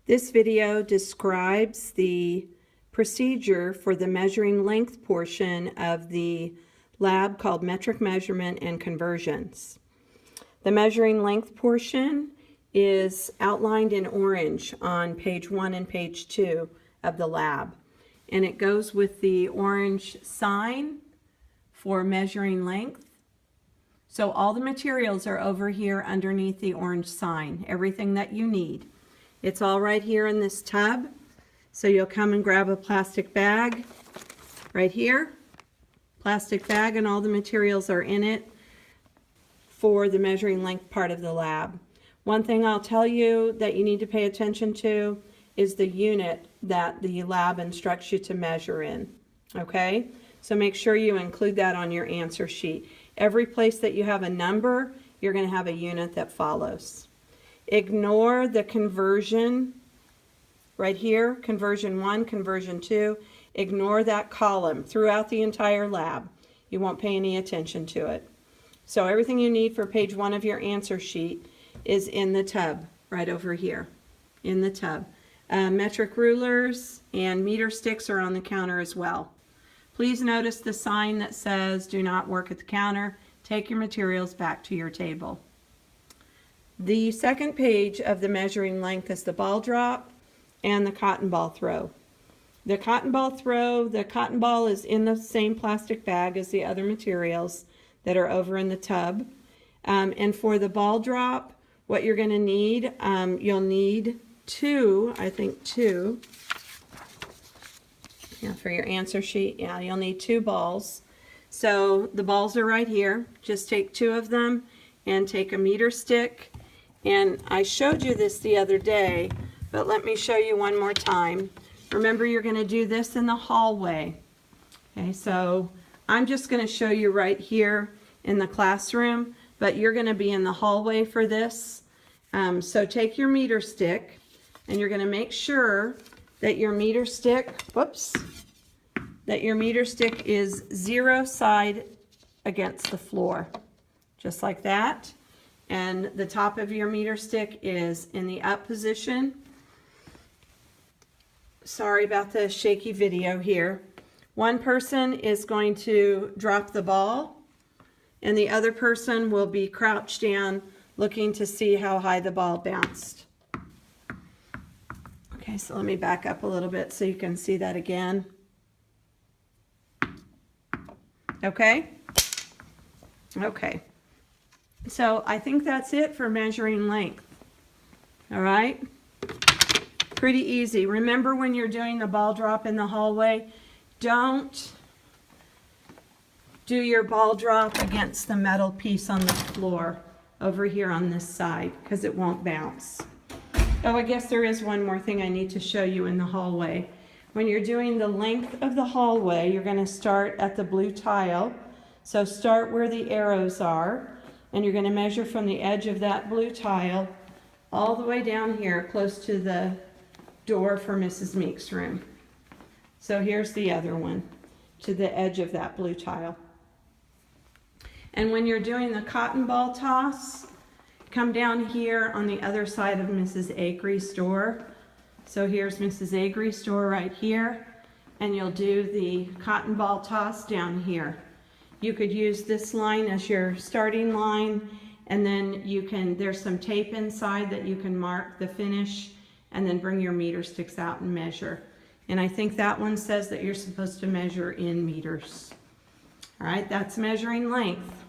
This video describes the procedure for the measuring length portion of the lab called metric measurement and conversions. The measuring length portion is outlined in orange on page 1 and page 2 of the lab, and it goes with the orange sign for measuring length. So all the materials are over here underneath the orange sign, everything that you need. It's all right here in this tub. So you'll come and grab a plastic bag right here. Plastic bag, and all the materials are in it for the measuring length part of the lab. One thing I'll tell you that you need to pay attention to is the unit that the lab instructs you to measure in. Okay? So make sure you include that on your answer sheet. Every place that you have a number, you're going to have a unit that follows. Ignore the conversion right here, conversion 1, conversion 2. Ignore that column throughout the entire lab. You won't pay any attention to it. So everything you need for page 1 of your answer sheet is in the tub right over here, in the tub. Metric rulers and meter sticks are on the counter as well. Please notice the sign that says do not work at the counter. Take your materials back to your table. The second page of the measuring length is the ball drop and the cotton ball throw. The cotton ball throw, the cotton ball is in the same plastic bag as the other materials that are over in the tub. And for the ball drop, what you're going to need, you'll need two, I think two. Yeah, for your answer sheet, yeah, you'll need 2 balls. So the balls are right here. Just take 2 of them and take a meter stick. And I showed you this the other day, but let me show you one more time. Remember, you're going to do this in the hallway. Okay, so I'm just going to show you right here in the classroom, but you're going to be in the hallway for this. So take your meter stick, and you're going to make sure that your meter stick, that your meter stick is 0 side against the floor, just like that. And the top of your meter stick is in the up position. Sorry about the shaky video here. One person is going to drop the ball, and the other person will be crouched down looking to see how high the ball bounced. Okay, so let me back up a little bit so you can see that again. Okay? Okay. So I think that's it for measuring length. All right? Pretty easy. Remember, when you're doing the ball drop in the hallway, don't do your ball drop against the metal piece on the floor over here on this side, because it won't bounce. Oh, I guess there is one more thing I need to show you in the hallway. When you're doing the length of the hallway, you're going to start at the blue tile. So start where the arrows are, and you're going to measure from the edge of that blue tile all the way down here close to the door for Mrs. Meek's room. So here's the other one, to the edge of that blue tile. And when you're doing the cotton ball toss, come down here on the other side of Mrs. Acrie's door. So here's Mrs. Acrie's door right here, and you'll do the cotton ball toss down here. You could use this line as your starting line, and then you can, there's some tape inside that you can mark the finish, and then bring your meter sticks out and measure. And I think that one says that you're supposed to measure in meters. All right, that's measuring length.